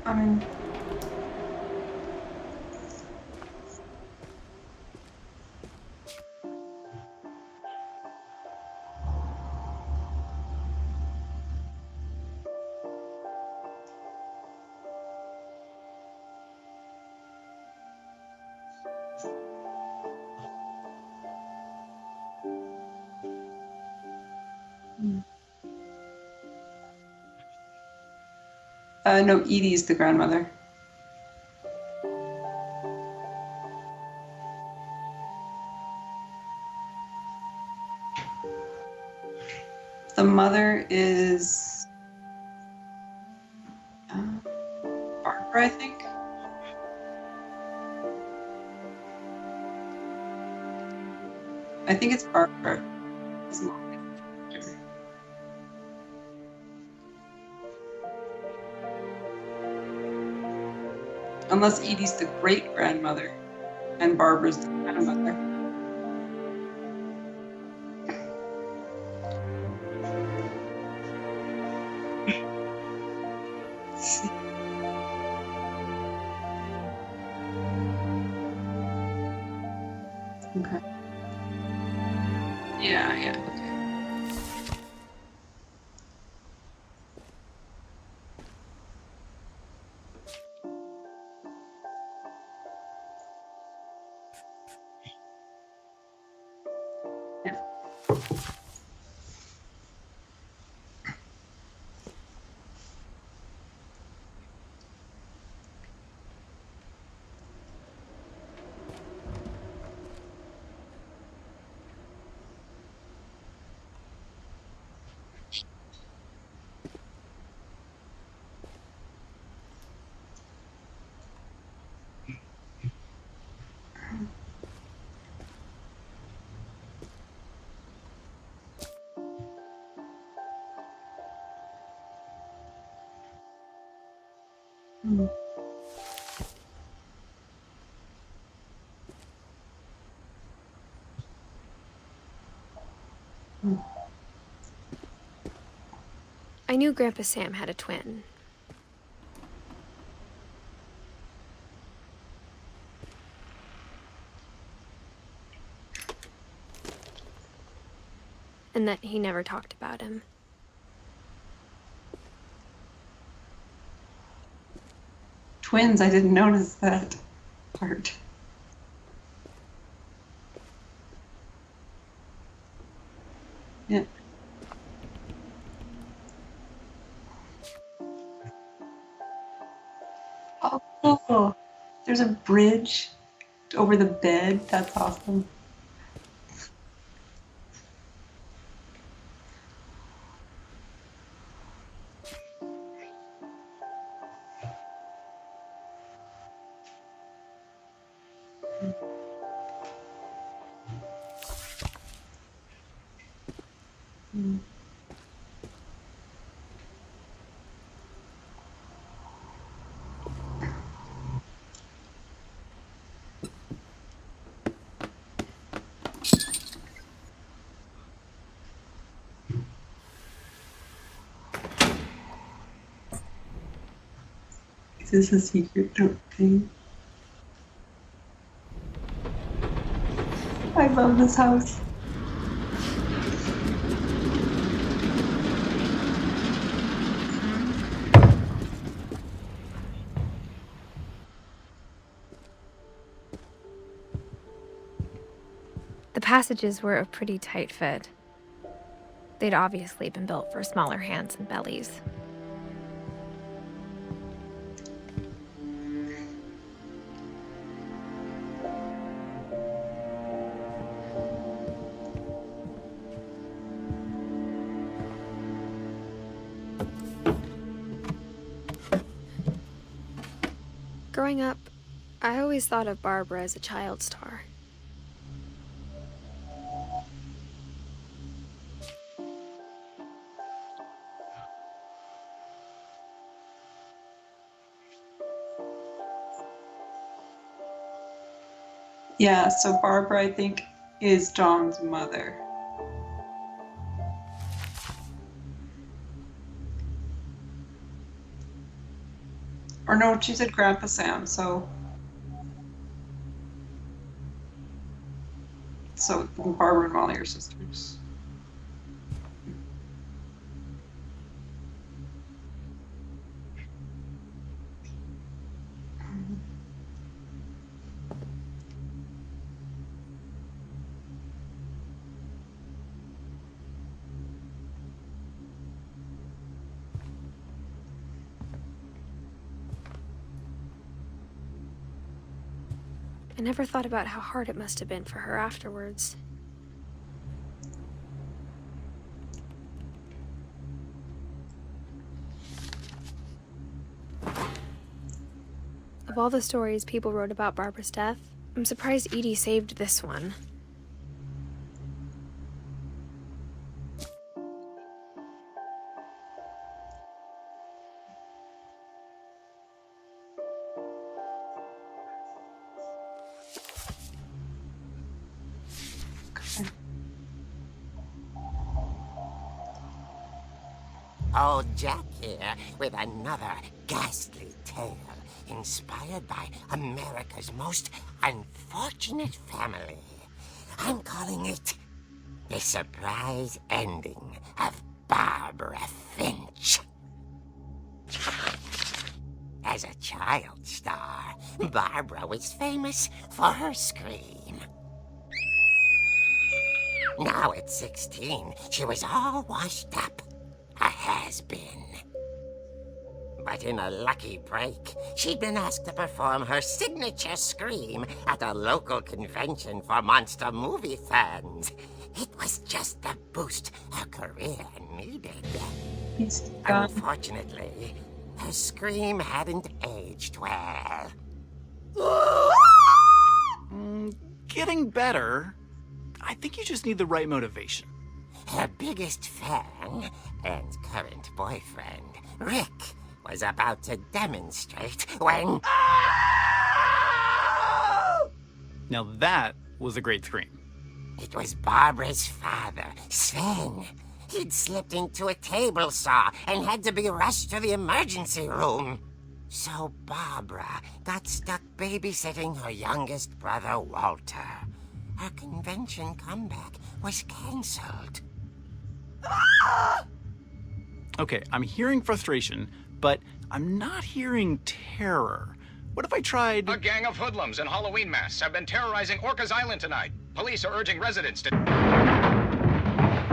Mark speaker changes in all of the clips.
Speaker 1: I mean, no, Edie's the grandmother. The mother is Barbara, I think. I think it's Barbara. Unless Edie's the great grandmother and Barbara's the grandmother. Okay. Yeah, okay. Yeah. Mm. Mm.
Speaker 2: I knew Grandpa Sam had a twin. And that he never talked about him.
Speaker 1: Twins, I didn't notice that part. Yeah. Oh, cool. There's a bridge over the bed. That's awesome. Mm. Is this a secret note thing? I love this house.
Speaker 2: The passages were a pretty tight fit. They'd obviously been built for smaller hands and bellies. Growing up, I always thought of Barbara as a child star.
Speaker 1: Yeah, so Barbara, I think, is John's mother. Or no, she said Grandpa Sam, so Barbara and Molly are sisters.
Speaker 2: I never thought about how hard it must have been for her afterwards. Of all the stories people wrote about Barbara's death, I'm surprised Edie saved this one.
Speaker 3: Old Jack here with another ghastly tale inspired by America's most unfortunate family. I'm calling it The Surprise Ending of Barbara Finch. As a child star, Barbara was famous for her scream. Now at 16, she was all washed up. A has-been. But in a lucky break, she'd been asked to perform her signature scream at a local convention for monster movie fans. It was just the boost her career needed.
Speaker 1: He's gone.
Speaker 3: Unfortunately, her scream hadn't aged well.
Speaker 4: Getting better. I think you just need the right motivation.
Speaker 3: Her biggest fan and current boyfriend, Rick, was about to demonstrate when...
Speaker 4: Now that was a great scream.
Speaker 3: It was Barbara's father, Sven. He'd slipped into a table saw and had to be rushed to the emergency room. So Barbara got stuck babysitting her youngest brother, Walter. Her convention comeback was cancelled.
Speaker 4: Okay, I'm hearing frustration, but I'm not hearing terror. What if I tried...
Speaker 5: A gang of hoodlums in Halloween masks have been terrorizing Orcas Island tonight. Police are urging residents to...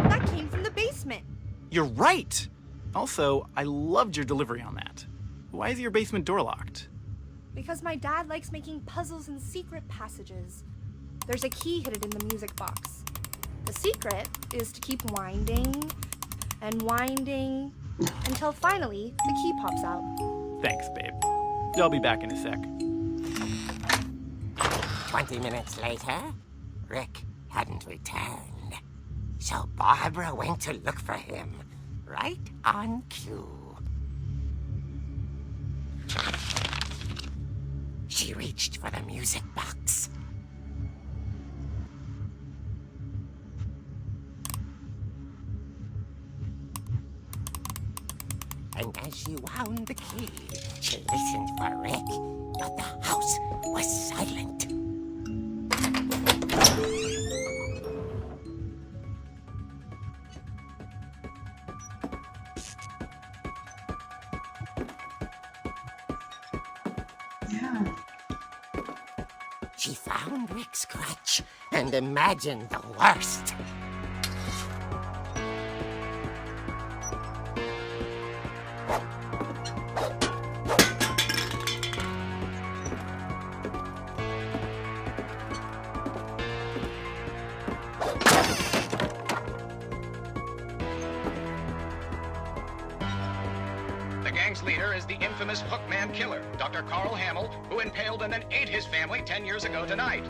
Speaker 6: That came from the basement.
Speaker 4: You're right! Also, I loved your delivery on that. Why is your basement door locked?
Speaker 6: Because my dad likes making puzzles and secret passages. There's a key hidden in the music box. The secret is to keep winding and winding until finally the key pops out.
Speaker 4: Thanks, babe. I'll be back in a sec.
Speaker 3: 20 minutes later, Rick hadn't returned. So Barbara went to look for him, right on cue. She reached for the music box. And as she wound the key, she listened for Rick, but the house was silent.
Speaker 1: Yeah.
Speaker 3: She found Rick's crutch and imagined the worst.
Speaker 5: The gang's leader is the infamous Hookman killer, Dr. Carl Hamill, who impaled and then ate his family 10 years ago tonight.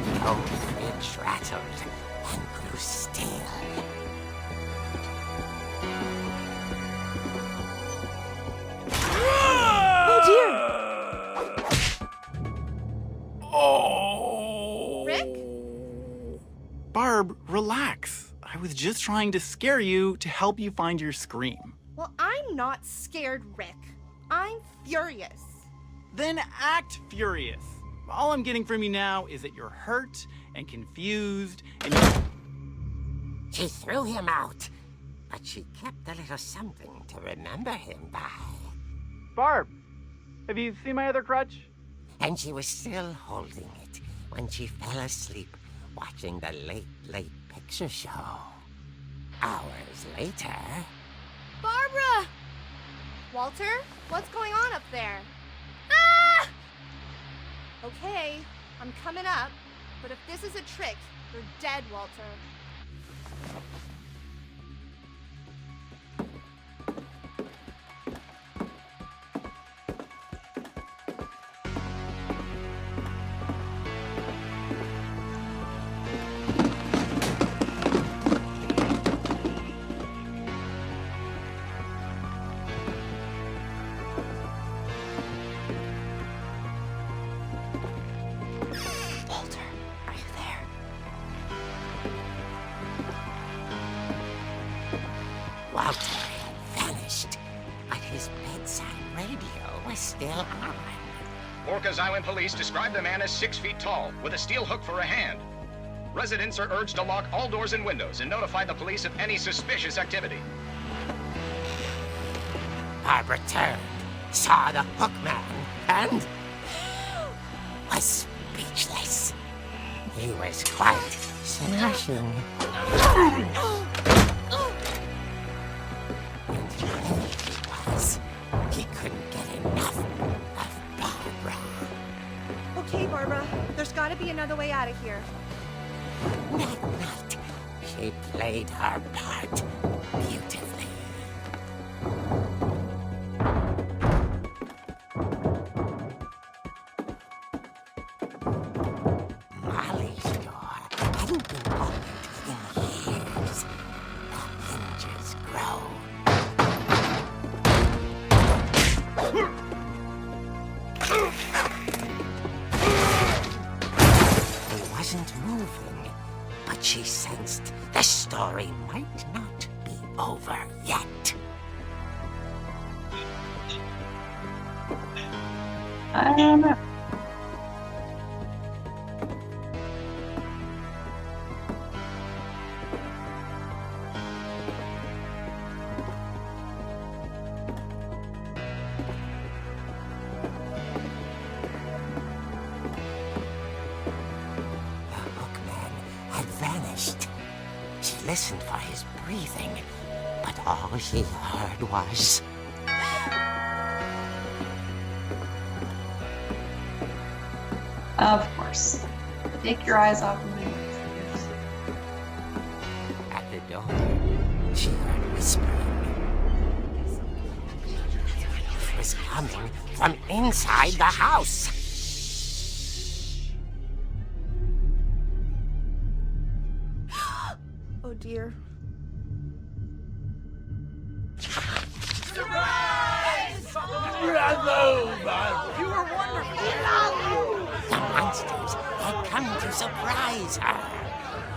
Speaker 3: The old fridge rattled and grew still.
Speaker 4: was just trying to scare you to help you find your scream.
Speaker 6: Well, I'm not scared, Rick. I'm furious.
Speaker 4: Then act furious. All I'm getting from you now is that you're hurt and confused and
Speaker 3: She threw him out, but she kept a little something to remember him by.
Speaker 4: Barb, have you seen my other crutch?
Speaker 3: And she was still holding it when she fell asleep watching the late picture show. Hours later...
Speaker 6: Barbara! Walter, what's going on up there? Ah! Okay, I'm coming up, but if this is a trick, you're dead, Walter.
Speaker 3: Walter had vanished, but his bedside radio was still on.
Speaker 5: Orcas Island police describe the man as 6 feet tall, with a steel hook for a hand. Residents are urged to lock all doors and windows and notify the police of any suspicious activity.
Speaker 3: Barbara turned, saw the hook man, and was speechless. He was quite smashing. And here he was. He couldn't get enough of Barbara.
Speaker 6: Okay, Barbara, there's gotta be another way out of here.
Speaker 3: That night, she played her part beautifully. Molly's door hadn't been opened in years. The hinges groaned. He wasn't moving, but she sensed the story might not be over yet.
Speaker 1: I don't know.
Speaker 3: The hookman had vanished. She listened for his breathing, but all she heard was...
Speaker 1: Of course. Take your eyes off of me.
Speaker 3: At the door, she heard whispering. It was coming from inside the house.
Speaker 6: Oh dear.
Speaker 3: The monsters had come to surprise her.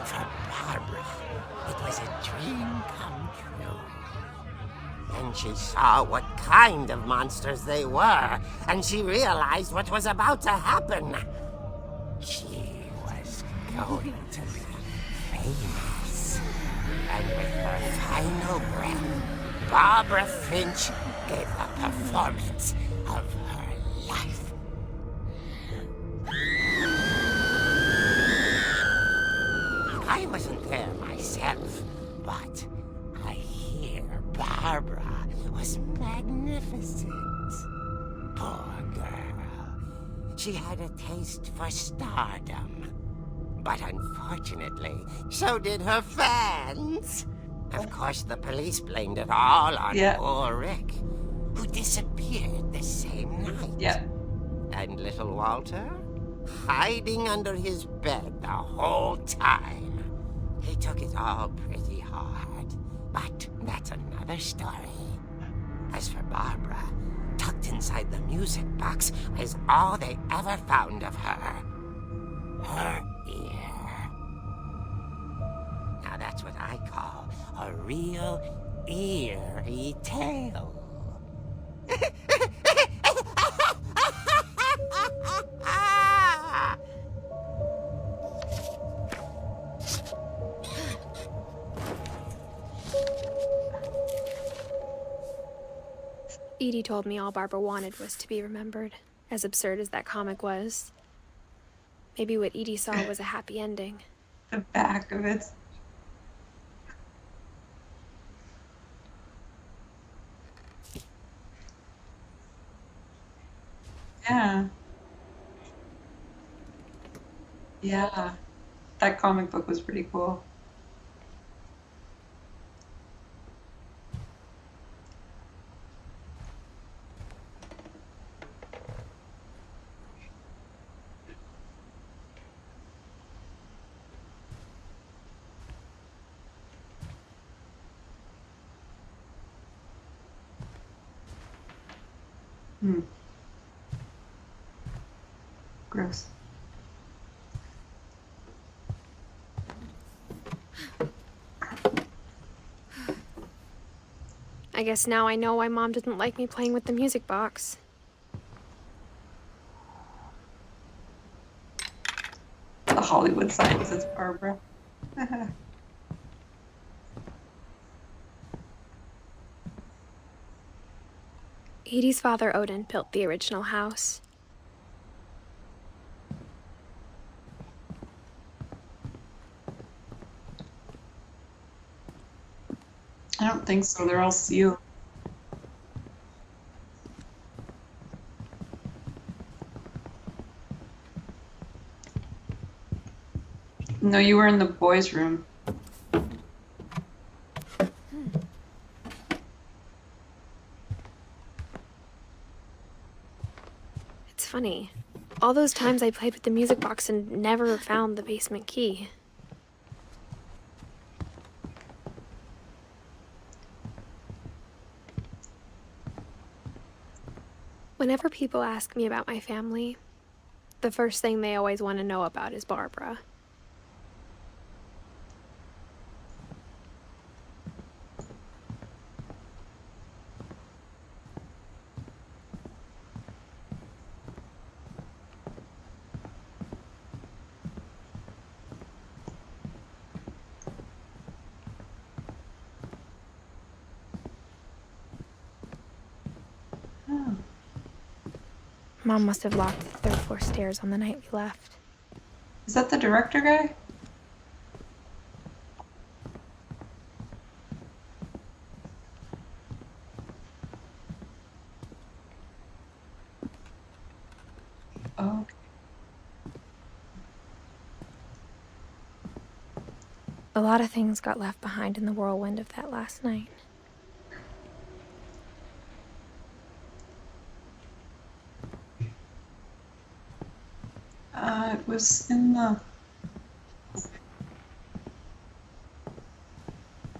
Speaker 3: For Barbara, it was a dream come true. Then she saw what kind of monsters they were, and she realized what was about to happen. She was going to be famous. And with her final breath, Barbara Finch gave the performance of her life. I wasn't there myself, but I hear Barbara was magnificent. Poor girl. She had a taste for stardom. But unfortunately, so did her fans. Of course, the police blamed it all on poor Rick, who disappeared the same night.
Speaker 1: Yeah.
Speaker 3: And little Walter? Hiding under his bed the whole time. He took it all pretty hard, but that's another story. As for Barbara, tucked inside the music box was all they ever found of her. Her ear. Now that's what I call a real eerie tale.
Speaker 2: Edie told me all Barbara wanted was to be remembered, as absurd as that comic was. Maybe what Edie saw was a happy ending.
Speaker 1: The back of it. Yeah. Yeah. That comic book was pretty cool. Hmm. Gross.
Speaker 2: I guess now I know why Mom didn't like me playing with the music box.
Speaker 1: The Hollywood sign says Barbara.
Speaker 2: Edie's father, Odin, built the original house.
Speaker 1: I don't think so. They're all sealed. No, you were in the boys' room.
Speaker 2: It's funny. All those times I played with the music box and never found the basement key. Whenever people ask me about my family, the first thing they always want to know about is Barbara.
Speaker 1: Oh.
Speaker 2: Mom must have locked the third floor stairs on the night we left.
Speaker 1: Is that the director guy? Oh, okay.
Speaker 2: A lot of things got left behind in the whirlwind of that last night.
Speaker 1: It was in the...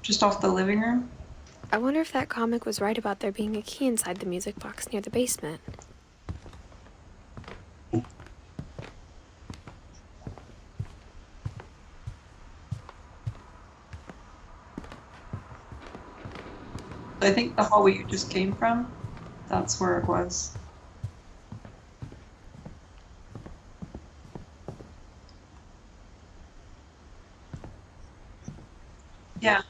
Speaker 1: just off the living room.
Speaker 2: I wonder if that comic was right about there being a key inside the music box near the basement.
Speaker 1: I think the hallway you just came from, that's where it was. Yeah.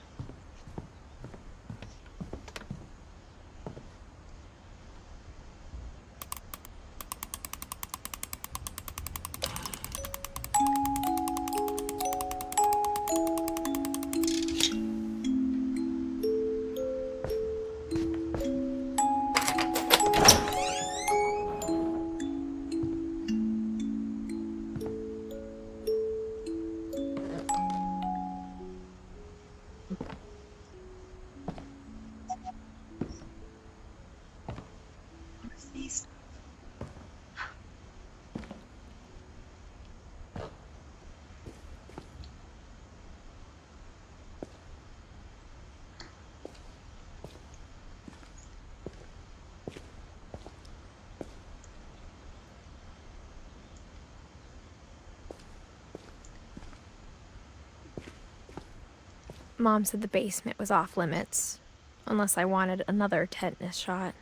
Speaker 2: Mom said the basement was off limits, unless I wanted another tetanus shot.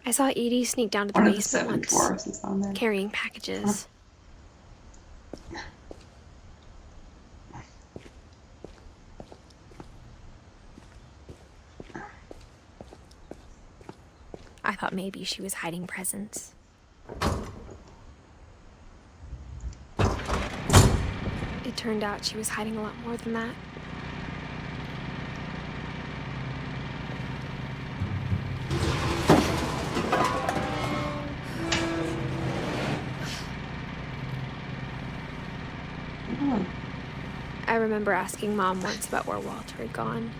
Speaker 2: I saw Edie sneak down to the
Speaker 1: One of the
Speaker 2: basement
Speaker 1: 7
Speaker 2: once,
Speaker 1: dwarves is on there.
Speaker 2: carrying packages. I thought maybe she was hiding presents. It turned out she was hiding a lot more than that. I remember asking Mom once about where Walter had gone.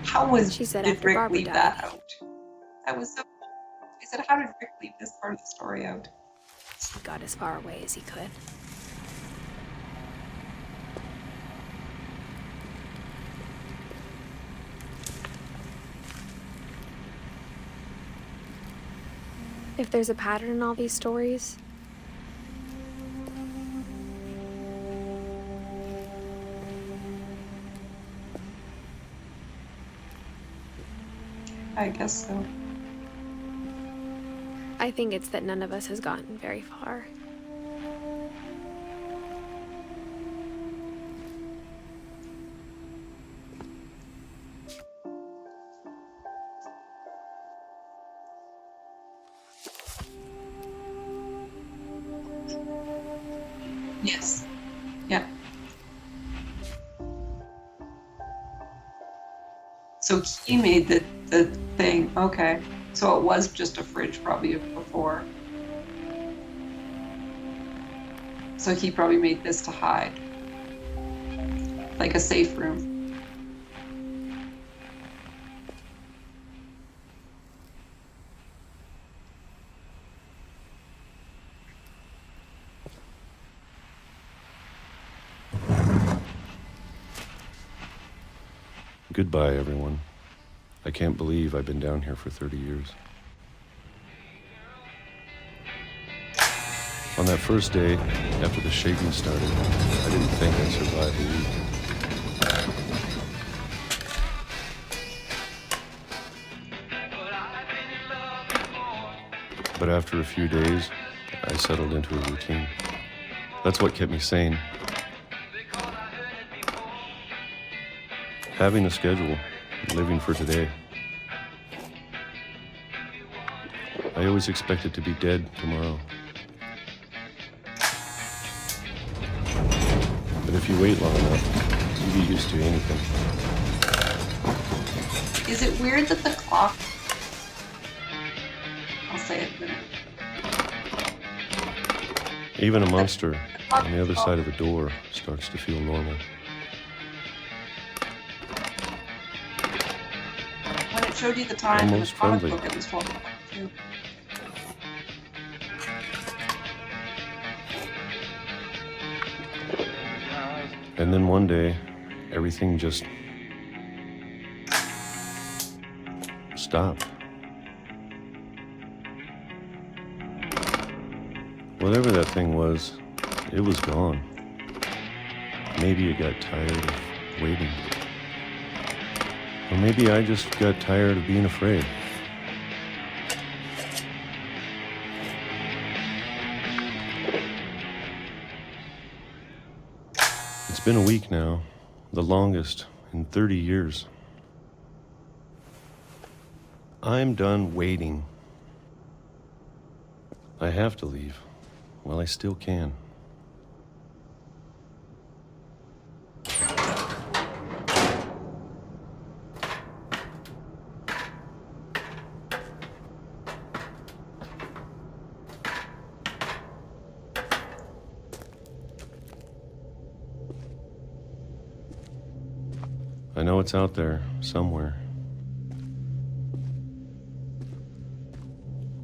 Speaker 1: How was
Speaker 2: She said
Speaker 1: did
Speaker 2: after
Speaker 1: Rick
Speaker 2: Barbara
Speaker 1: leave
Speaker 2: died.
Speaker 1: that out? That was so. I said, how did Rick leave this part of the story out?
Speaker 2: He got as far away as he could. If there's a pattern in all these stories,
Speaker 1: I guess so.
Speaker 2: I think it's that none of us has gotten very far.
Speaker 1: Yes. Yeah. So he made the thing. Okay. So it was just a fridge probably before. So he probably made this to hide. Like a safe room.
Speaker 7: Goodbye, everyone. I can't believe I've been down here for 30 years. On that first day, after the shaking started, I didn't think I'd survive a week. But after a few days, I settled into a routine. That's what kept me sane. Having a schedule, living for today. I always expected to be dead tomorrow. But if you wait long enough, you get used to anything.
Speaker 1: Is it weird that the clock... I'll say it in a minute.
Speaker 7: Even a monster on the other side of the door starts to feel normal.
Speaker 1: When it showed you the time in the
Speaker 7: Almost
Speaker 1: comic
Speaker 7: friendly.
Speaker 1: book, it was 12 o'clock too.
Speaker 7: And then one day, everything just stopped. Whatever that thing was, it was gone. Maybe it got tired of waiting. Or maybe I just got tired of being afraid. It's been a week now, the longest in 30 years. I'm done waiting. I have to leave while I still can. know it's out there somewhere.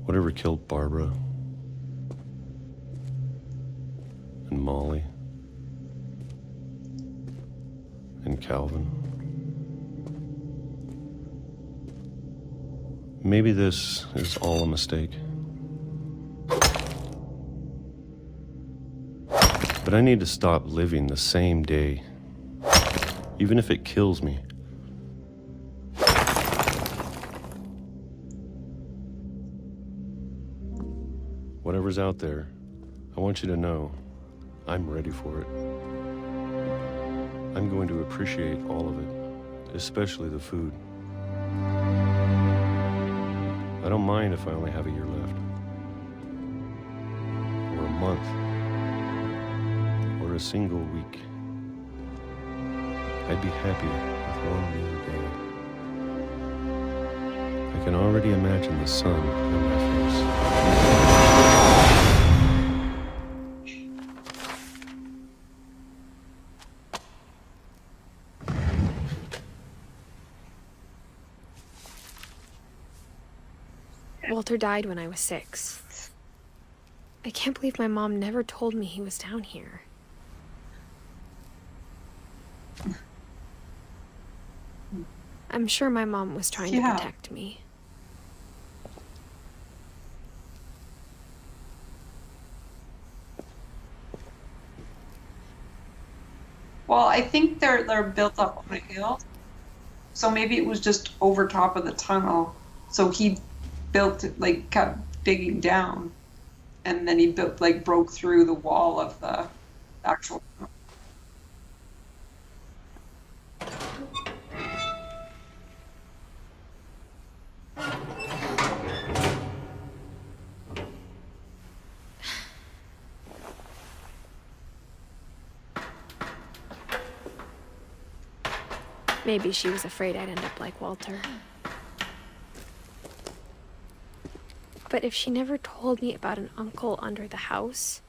Speaker 7: Whatever killed Barbara and Molly and Calvin. Maybe this is all a mistake. But I need to stop living the same day, even if it kills me. Whatever's out there, I want you to know I'm ready for it. I'm going to appreciate all of it, especially the food. I don't mind if I only have a year left, or a month, or a single week. I'd be happy with one new day. I can already imagine the sun on my face.
Speaker 2: Walter died when I was 6. I can't believe my mom never told me he was down here. I'm sure my mom was trying to protect me.
Speaker 1: Well, I think they're built up on a hill, so maybe it was just over top of the tunnel. So he built it, like kept digging down, and then he built like broke through the wall of the actual.
Speaker 2: Maybe she was afraid I'd end up like Walter. But if she never told me about an uncle under the house,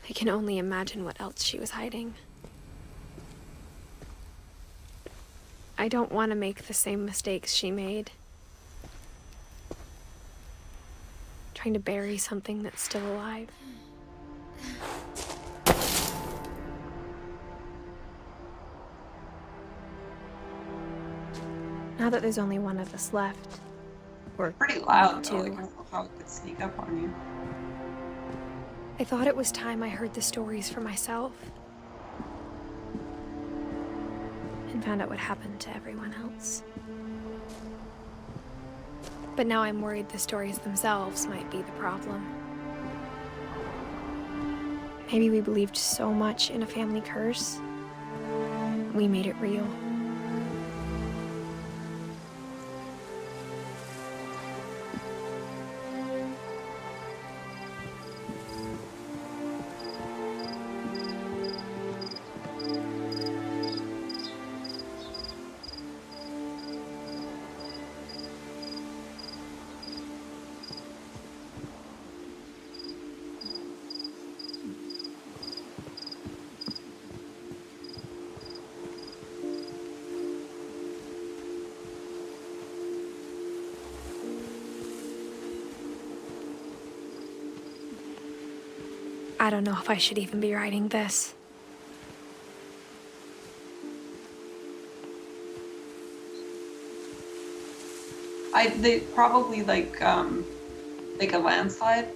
Speaker 2: I can only imagine what else she was hiding. I don't want to make the same mistakes she made. Trying to bury something that's still alive. Now that there's only one of us left, or
Speaker 1: Pretty loud
Speaker 2: two,
Speaker 1: though. Like, I don't know how it could sneak up on you.
Speaker 2: I thought it was time I heard the stories for myself. And found out what happened to everyone else. But now I'm worried the stories themselves might be the problem. Maybe we believed so much in a family curse, we made it real. I don't know if I should even be writing this.
Speaker 1: They probably like a landslide.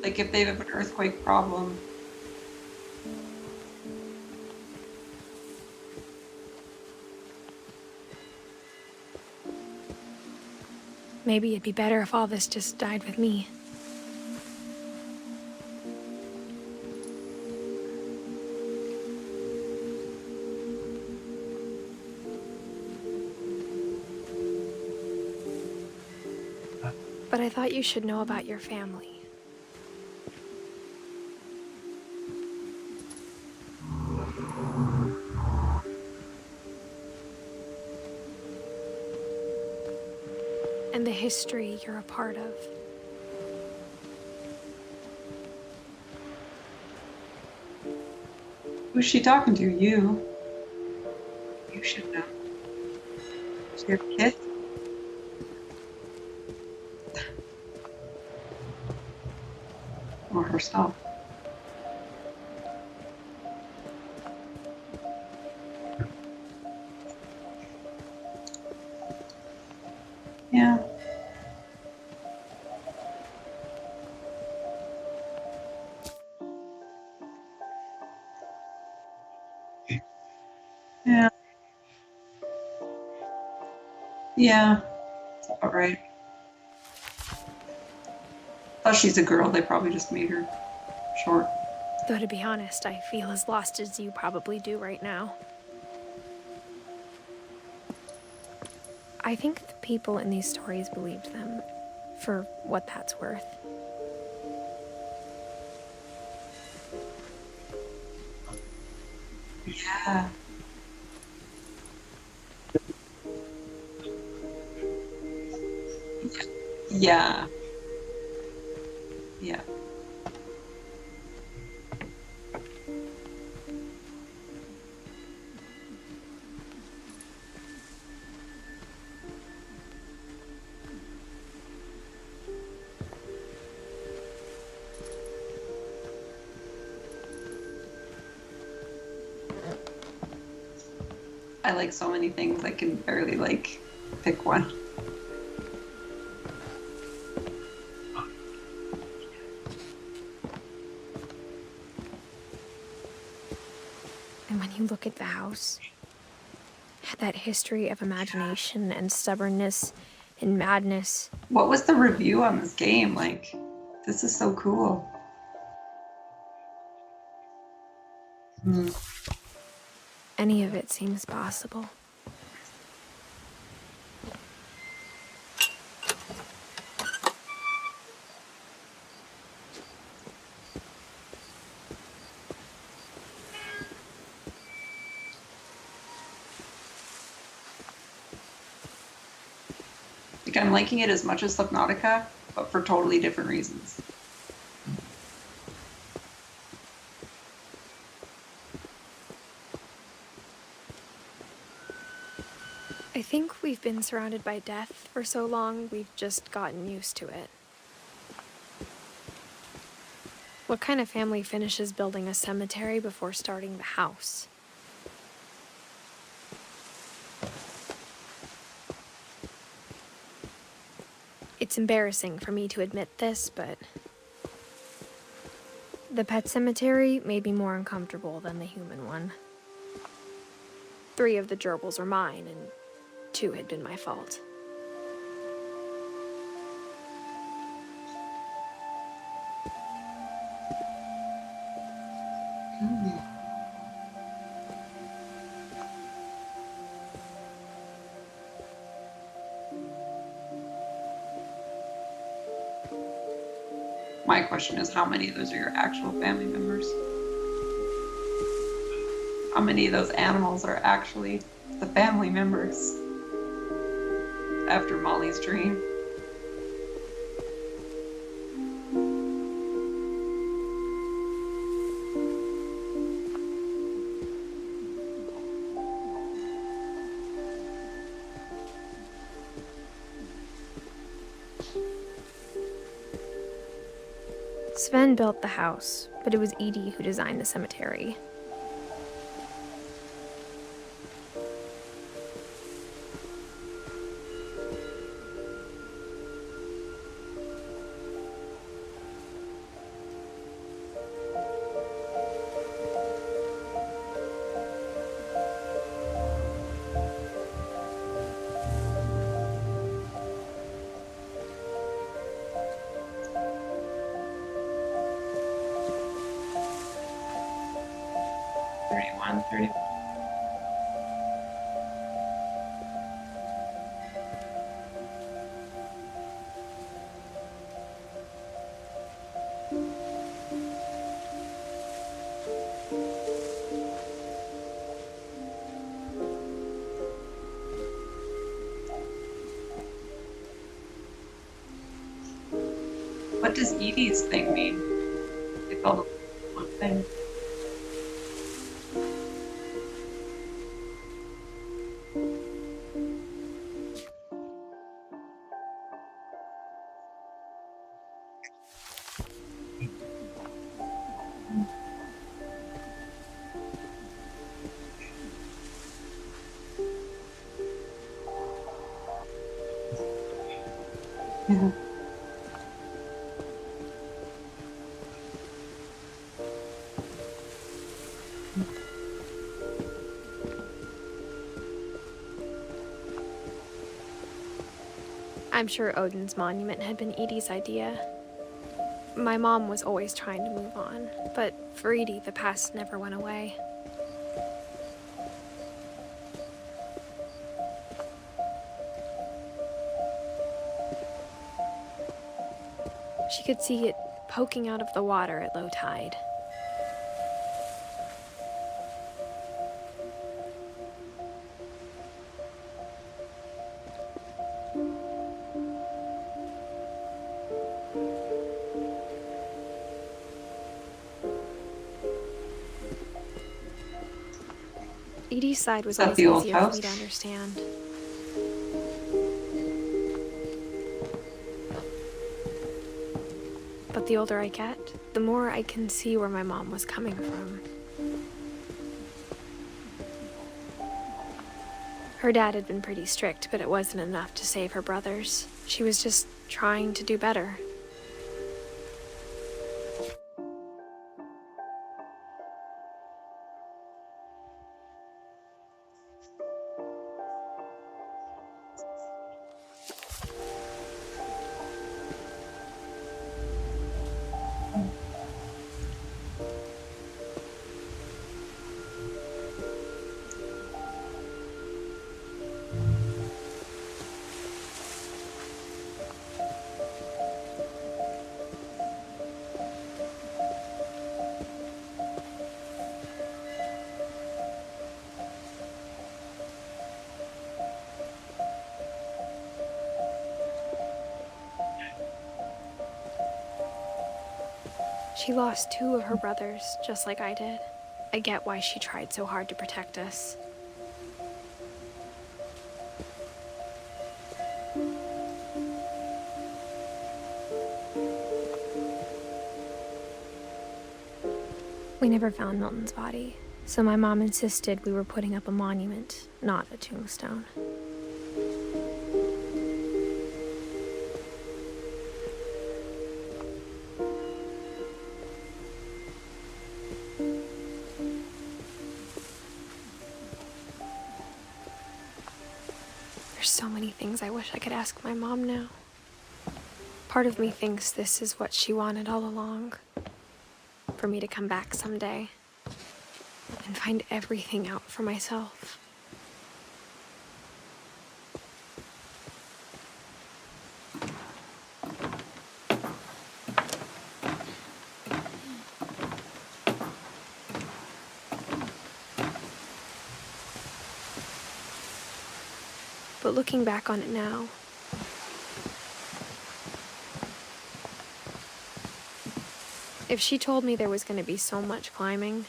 Speaker 1: Like if they have an earthquake problem.
Speaker 2: Maybe it'd be better if all this just died with me. But I thought you should know about your family. And the history you're a part of.
Speaker 1: Who's she talking to? You. You should know. She have kids? Or herself. Yeah. Yeah. Yeah. All right. Plus, she's a girl. They probably just made her short.
Speaker 2: Though to be honest, I feel as lost as you probably do right now. I think the people in these stories believed them, for what that's worth.
Speaker 1: Yeah. Yeah. Yeah. I like so many things, I can barely like pick one.
Speaker 2: And when you look at the house, that history of imagination and stubbornness and madness.
Speaker 1: What was the review on this game? Like, this is so cool.
Speaker 2: Any of it seems possible.
Speaker 1: Like, I'm liking it as much as Subnautica, but for totally different reasons.
Speaker 2: I think we've been surrounded by death for so long, we've just gotten used to it. What kind of family finishes building a cemetery before starting the house? It's embarrassing for me to admit this, but the pet cemetery made me more uncomfortable than the human one. 3 of the gerbils are mine, and 2 had been my fault.
Speaker 1: My question is, how many of those are your actual family members? How many of those animals are actually the family members after Molly's dream?
Speaker 2: Sven built the house, but it was Edith who designed the cemetery. What does Edie's thing mean? They called it one thing.
Speaker 1: Yeah.
Speaker 2: I'm sure Odin's monument had been Edie's idea. My mom was always trying to move on, but for Edie, the past never went away. She could see it poking out of the water at low tide. Edie's side was
Speaker 1: Is that
Speaker 2: always
Speaker 1: the old
Speaker 2: easier for
Speaker 1: house?
Speaker 2: me to understand. But the older I get, the more I can see where my mom was coming from. Her dad had been pretty strict, but it wasn't enough to save her brothers. She was just trying to do better. She lost 2 of her brothers, just like I did. I get why she tried so hard to protect us. We never found Milton's body, so my mom insisted we were putting up a monument, not a tombstone. There's so many things I wish I could ask my mom now. Part of me thinks this is what she wanted all along. For me to come back someday and find everything out for myself. But looking back on it now, if she told me there was going to be so much climbing,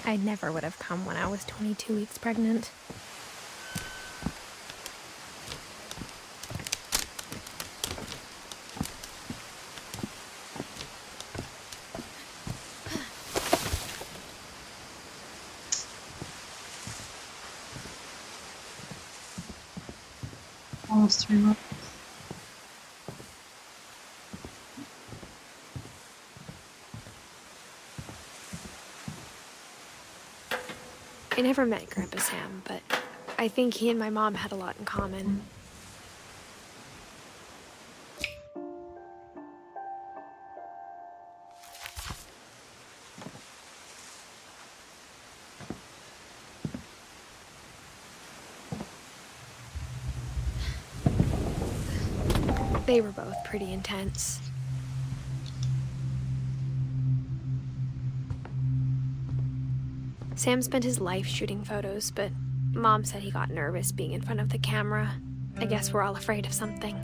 Speaker 2: I never would have come when I was 22 weeks pregnant.
Speaker 1: Almost 3 months.
Speaker 2: I never met Grandpa Sam, but I think he and my mom had a lot in common. They were both pretty intense. Sam spent his life shooting photos, but Mom said he got nervous being in front of the camera. I guess we're all afraid of something.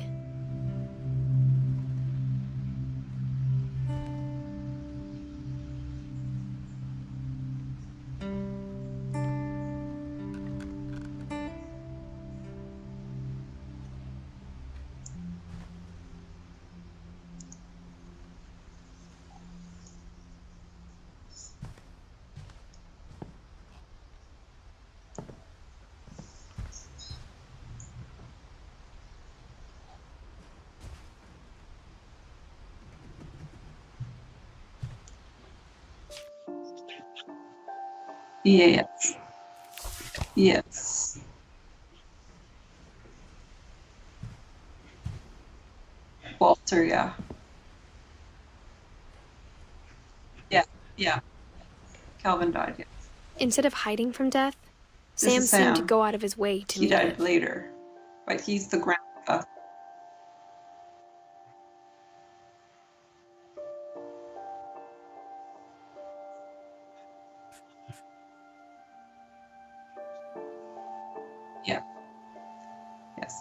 Speaker 1: Yes. Yes. Walter, yeah. Yeah, yeah. Calvin died, yes.
Speaker 2: Instead of hiding from death,
Speaker 1: This
Speaker 2: Sam
Speaker 1: is
Speaker 2: seemed to
Speaker 1: Sam.
Speaker 2: go out of his way to
Speaker 1: He
Speaker 2: meet
Speaker 1: died
Speaker 2: it.
Speaker 1: later, but he's the grandpa. Yeah. Yes.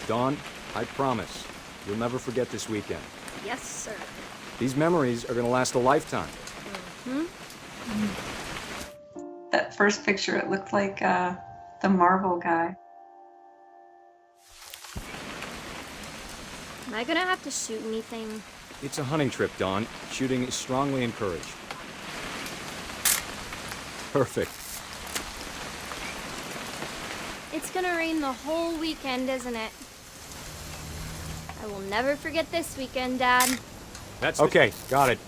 Speaker 8: Dawn, I promise, you'll never forget this weekend.
Speaker 2: Yes, sir.
Speaker 8: These memories are gonna last a lifetime.
Speaker 1: That first picture, it looked like the Marvel guy.
Speaker 9: Am I gonna have to shoot anything?
Speaker 8: It's a hunting trip, Dawn. Shooting is strongly encouraged. Perfect.
Speaker 9: It's gonna rain the whole weekend, isn't it? I will never forget this weekend, Dad.
Speaker 8: That's okay, got it.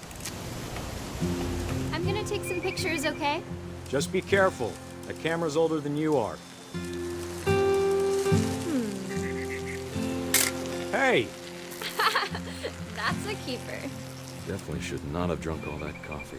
Speaker 9: I'm gonna take some pictures, okay?
Speaker 8: Just be careful. The camera's older than you are. Hey!
Speaker 9: That's a keeper.
Speaker 8: Definitely should not have drunk all that coffee.